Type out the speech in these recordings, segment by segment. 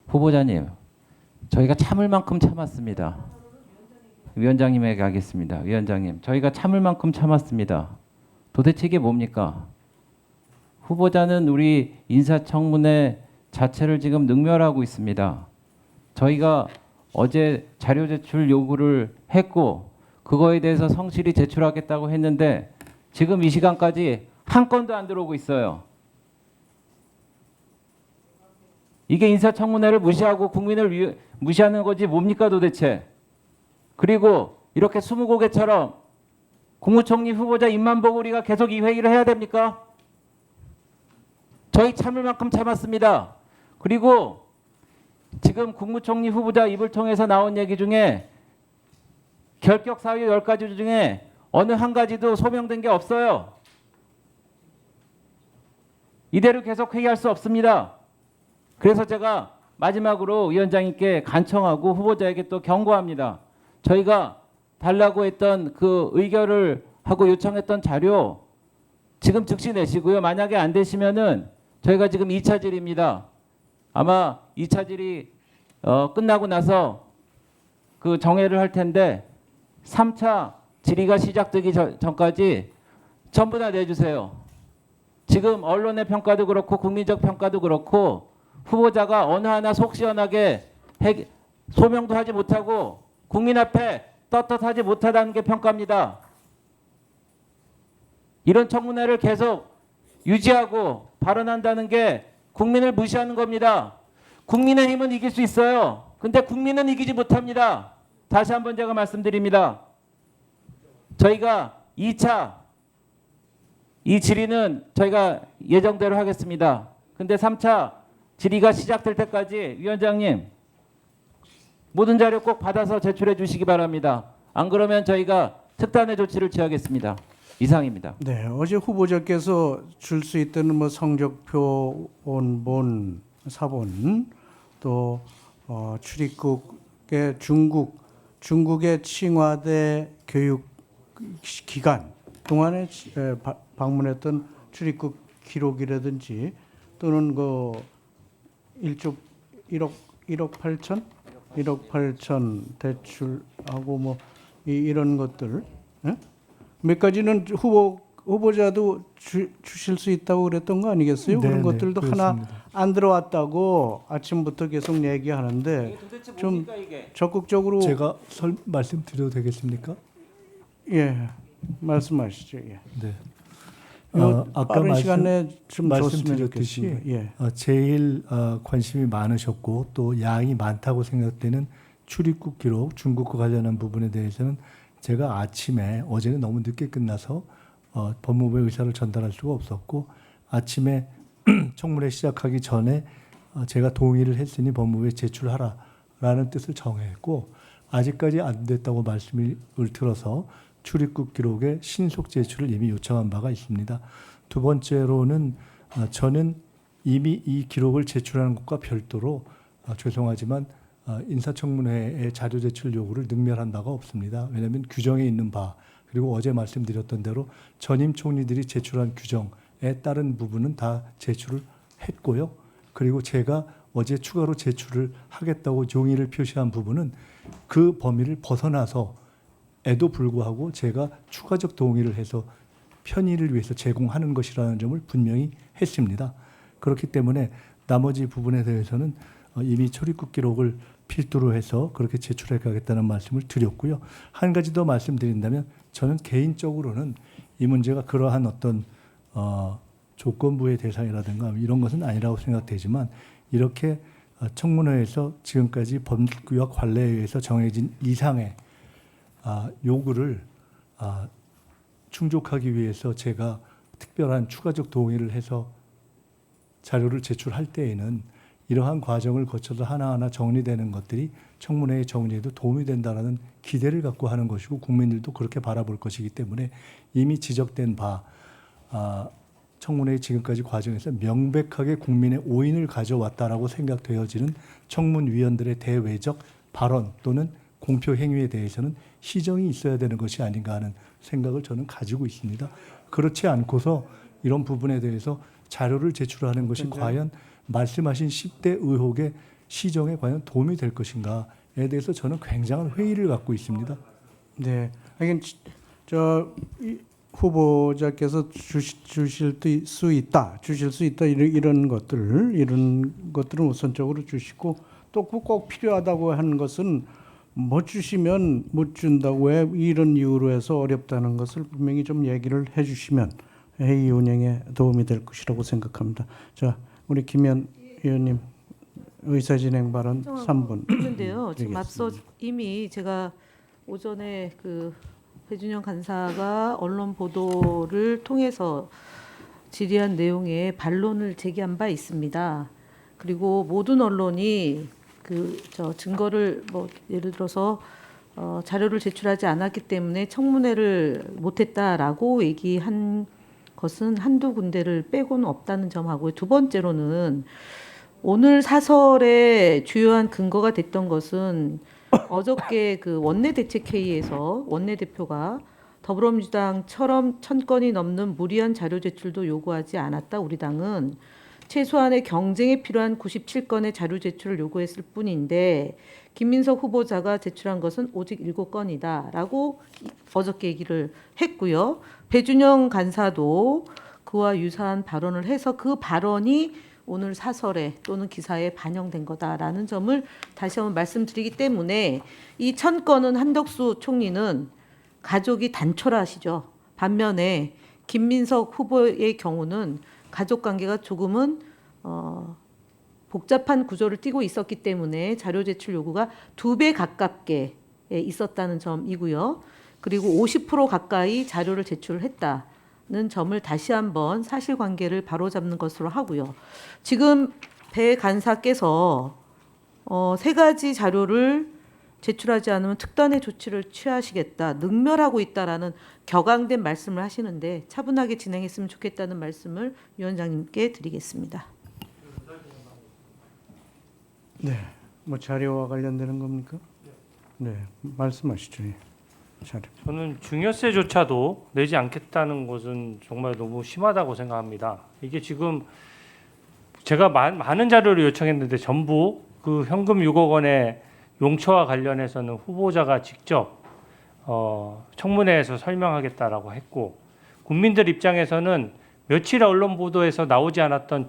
후보자님, 저희가 참을 만큼 참았습니다. 위원장님에게 하겠습니다. 위원장님, 저희가 참을 만큼 참았습니다. 도대체 이게 뭡니까? 후보자는 우리 인사청문회 자체를 지금 능멸하고 있습니다. 저희가 어제 자료 제출 요구를 했고 그거에 대해서 성실히 제출하겠다고 했는데 지금 이 시간까지 한 건도 안 들어오고 있어요. 이게 인사청문회를 무시하고 국민을 무시하는 거지 뭡니까 도대체? 그리고 이렇게 20곡에처럼 국무총리 후보자 입만 보고 우리가 계속 이 회의를 해야 됩니까? 저희 참을 만큼 참았습니다. 그리고 지금 국무총리 후보자 입을 통해서 나온 얘기 중에 결격 사유 10가지 중에 어느 한 가지도 소명된 게 없어요. 이대로 계속 회의할 수 없습니다. 그래서 제가 마지막으로 위원장님께 간청하고 후보자에게 또 경고합니다. 저희가 달라고 했던 그 의결을 하고 요청했던 자료 지금 즉시 내시고요. 만약에 안 되시면은 저희가 지금 2차 질의입니다. 아마 2차 질의 끝나고 나서 그 정회를 할 텐데 3차 질의가 시작되기 전까지 전부 다 내주세요. 지금 언론의 평가도 그렇고 국민적 평가도 그렇고 후보자가 어느 하나 속 시원하게 소명도 하지 못하고 국민 앞에 떳떳하지 못하다는 게 평가입니다. 이런 청문회를 계속 유지하고 발언한다는 게 국민을 무시하는 겁니다. 국민의힘은 이길 수 있어요. 근데 국민은 이기지 못합니다. 다시 한번 제가 말씀드립니다. 저희가 2차 이 질의는 저희가 예정대로 하겠습니다. 근데 3차 질의가 시작될 때까지 위원장님 모든 자료 꼭 받아서 제출해 주시기 바랍니다. 안 그러면 저희가 특단의 조치를 취하겠습니다. 이상입니다. 네, 어제 후보자께서 줄 수 있던 뭐 성적표, 원본, 사본, 또 출입국의 중국의 칭화대 교육 기간 동안에 방문했던 출입국 기록이라든지 또는 그 1억 8천 대출하고 뭐 이런 것들 몇 가지는 후보자도 주실 수 있다고 그랬던 거 아니겠어요? 그런 것들도 그렇습니다. 하나 안 들어왔다고 아침부터 계속 얘기하는데 좀 이게? 적극적으로 제가 말씀드려도 되겠습니까? 예, 말씀하시죠. 예. 네. 아까 빠른 시간에 좀 말씀드렸듯이 예. 제일 관심이 많으셨고 또 양이 많다고 생각되는 출입국 기록, 중국과 관련한 부분에 대해서는 제가 아침에 어제는 너무 늦게 끝나서 법무부의 의사를 전달할 수가 없었고 아침에 청문회 시작하기 전에 제가 동의를 했으니 법무부에 제출하라라는 뜻을 정했고 아직까지 안 됐다고 말씀을 들어서 출입국 기록의 신속 제출을 이미 요청한 바가 있습니다. 두 번째로는 저는 이미 이 기록을 제출하는 것과 별도로 죄송하지만 인사청문회의 자료 제출 요구를 능멸한 바가 없습니다. 왜냐하면 규정에 있는 바 그리고 어제 말씀드렸던 대로 전임 총리들이 제출한 규정에 따른 부분은 다 제출을 했고요. 그리고 제가 어제 추가로 제출을 하겠다고 용의를 표시한 부분은 그 범위를 벗어나서 에도 불구하고 제가 추가적 동의를 해서 편의를 위해서 제공하는 것이라는 점을 분명히 했습니다. 그렇기 때문에 나머지 부분에 대해서는 이미 출입국 기록을 필두로 해서 그렇게 제출해 가겠다는 말씀을 드렸고요. 한 가지 더 말씀드린다면 저는 개인적으로는 이 문제가 그러한 어떤 조건부의 대상이라든가 이런 것은 아니라고 생각되지만 이렇게 청문회에서 지금까지 법규와 관례에 의해서 정해진 이상의 요구를 충족하기 위해서 제가 특별한 추가적 동의를 해서 자료를 제출할 때에는 이러한 과정을 거쳐서 하나하나 정리되는 것들이 청문회의 정리에도 도움이 된다는 기대를 갖고 하는 것이고 국민들도 그렇게 바라볼 것이기 때문에 이미 지적된 바 청문회의 지금까지 과정에서 명백하게 국민의 오인을 가져왔다라고 생각되어지는 청문위원들의 대외적 발언 또는 공표 행위에 대해서는 시정이 있어야 되는 것이 아닌가 하는 생각을 저는 가지고 있습니다. 그렇지 않고서 이런 부분에 대해서 자료를 제출하는 것이 과연 말씀하신 10대 의혹에 시정에 과연 도움이 될 것인가에 대해서 저는 굉장한 회의를 갖고 있습니다. 네. 하긴 후보자께서 주실 수 있다 이런 것들은 우선적으로 주시고 또 꼭 필요하다고 하는 것은 못 주시면 못 준다고 왜 이런 이유로 해서 어렵다는 것을 분명히 좀 얘기를 해주시면 회의 운영에 도움이 될 것이라고 생각합니다. 자, 우리 김현 의원님 의사진행 발언 3분. 했는데요. 지금 앞서 이미 제가 오전에 그 배준영 간사가 언론 보도를 통해서 질의한 내용에 반론을 제기한 바 있습니다. 그리고 모든 언론이 증거를 예를 들어서 자료를 제출하지 않았기 때문에 청문회를 못했다라고 얘기한 것은 한두 군데를 빼고는 없다는 점하고, 두 번째로는 오늘 사설의 주요한 근거가 됐던 것은 어저께 그 원내대책회의에서 원내대표가 더불어민주당처럼 1000건이 넘는 무리한 자료 제출도 요구하지 않았다. 우리 당은 최소한의 경쟁에 필요한 97건의 자료 제출을 요구했을 뿐인데 김민석 후보자가 제출한 것은 오직 7건이다라고 어저께 얘기를 했고요. 배준영 간사도 그와 유사한 발언을 해서 그 발언이 오늘 사설에 또는 기사에 반영된 거다라는 점을 다시 한번 말씀드리기 때문에 이 1000건은 한덕수 총리는 가족이 단촐하시죠. 반면에 김민석 후보의 경우는 가족 관계가 조금은 복잡한 구조를 띠고 있었기 때문에 자료 제출 요구가 2배 가깝게 있었다는 점이고요. 그리고 50% 가까이 자료를 제출했다는 점을 다시 한번 사실관계를 바로잡는 것으로 하고요. 지금 배 간사께서 3가지 자료를 제출하지 않으면 특단의 조치를 취하시겠다, 능멸하고 있다라는 격앙된 말씀을 하시는데 차분하게 진행했으면 좋겠다는 말씀을 위원장님께 드리겠습니다. 네, 뭐 자료와 관련되는 겁니까? 네, 말씀하시죠. 예. 자료. 저는 증여세조차도 내지 않겠다는 것은 정말 너무 심하다고 생각합니다. 이게 지금 제가 많은 자료를 요청했는데 전부 그 현금 6억 원의 용처와 관련해서는 후보자가 직접 청문회에서 설명하겠다라고 했고, 국민들 입장에서는 며칠 언론 보도에서 나오지 않았던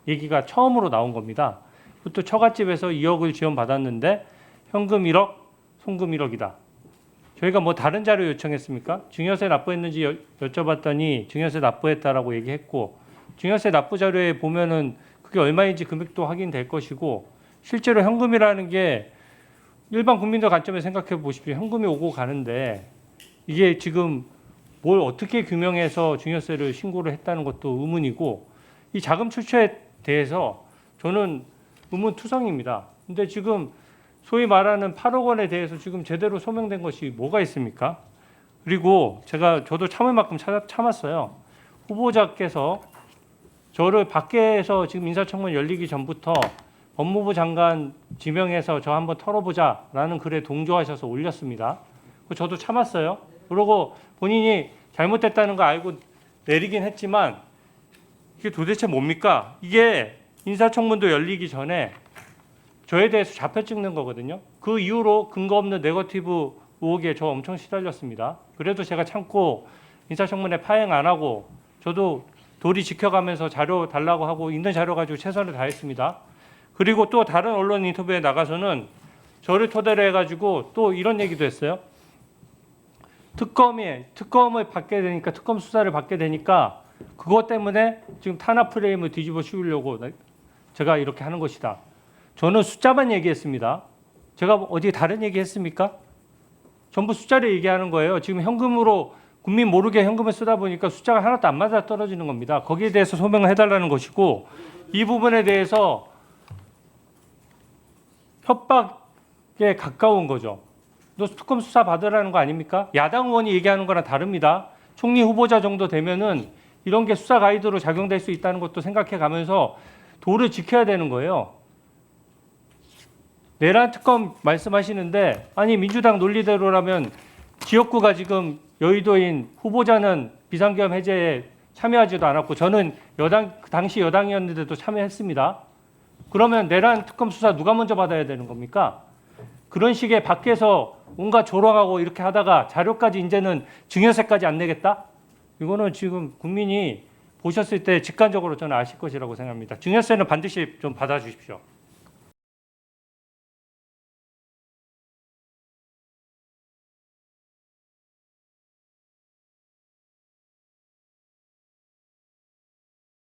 얘기가 처음으로 나온 겁니다. 그것도 처갓집에서 2억을 지원받았는데 현금 1억, 송금 1억이다. 저희가 뭐 다른 자료 요청했습니까? 증여세 납부했는지 여쭤봤더니 증여세 납부했다라고 얘기했고, 증여세 납부 자료에 보면은 그게 얼마인지 금액도 확인될 것이고, 실제로 현금이라는 게 일반 국민들 관점에 생각해 보십시오. 현금이 오고 가는데 이게 지금 뭘 어떻게 규명해서 증여세를 신고를 했다는 것도 의문이고, 이 자금 출처에 대해서 저는 의문투성입니다. 근데 지금 소위 말하는 8억 원에 대해서 지금 제대로 소명된 것이 뭐가 있습니까? 그리고 저도 참을 만큼 참았어요. 후보자께서 저를 밖에서 지금 인사청문 열리기 전부터 법무부 장관 지명해서 저 한번 털어보자라는 글에 동조하셔서 올렸습니다. 저도 참았어요. 그러고 본인이 잘못됐다는 거 알고 내리긴 했지만 이게 도대체 뭡니까? 이게 인사청문도 열리기 전에 저에 대해서 자표 찍는 거거든요. 그 이후로 근거 없는 네거티브 의혹에 저 엄청 시달렸습니다. 그래도 제가 참고 인사청문회 파행 안 하고 저도 도리 지켜가면서 자료 달라고 하고 있는 자료 가지고 최선을 다했습니다. 그리고 또 다른 언론 인터뷰에 나가서는 저를 토대로 해가지고 또 이런 얘기도 했어요. 특검을 받게 되니까, 특검 수사를 받게 되니까 그것 때문에 지금 탄압 프레임을 뒤집어 씌우려고 제가 이렇게 하는 것이다. 저는 숫자만 얘기했습니다. 제가 어디 다른 얘기 했습니까? 전부 숫자를 얘기하는 거예요. 지금 현금으로 국민 모르게 현금을 쓰다 보니까 숫자가 하나도 안 맞아 떨어지는 겁니다. 거기에 대해서 소명을 해달라는 것이고, 이 부분에 대해서 협박에 가까운 거죠. 너 특검 수사 받으라는 거 아닙니까? 야당 의원이 얘기하는 거랑 다릅니다. 총리 후보자 정도 되면은 이런 게 수사 가이드로 작용될 수 있다는 것도 생각해 가면서 도를 지켜야 되는 거예요. 내란 특검 말씀하시는데, 아니 민주당 논리대로라면 지역구가 지금 여의도인 후보자는 비상계엄 해제에 참여하지도 않았고, 저는 당시 여당이었는데도 참여했습니다. 그러면 내란 특검 수사 누가 먼저 받아야 되는 겁니까? 그런 식의 밖에서 온갖 조롱하고 이렇게 하다가 자료까지 이제는 증여세까지 안 내겠다? 이거는 지금 국민이 보셨을 때 직관적으로 저는 아실 것이라고 생각합니다. 증여세는 반드시 좀 받아주십시오.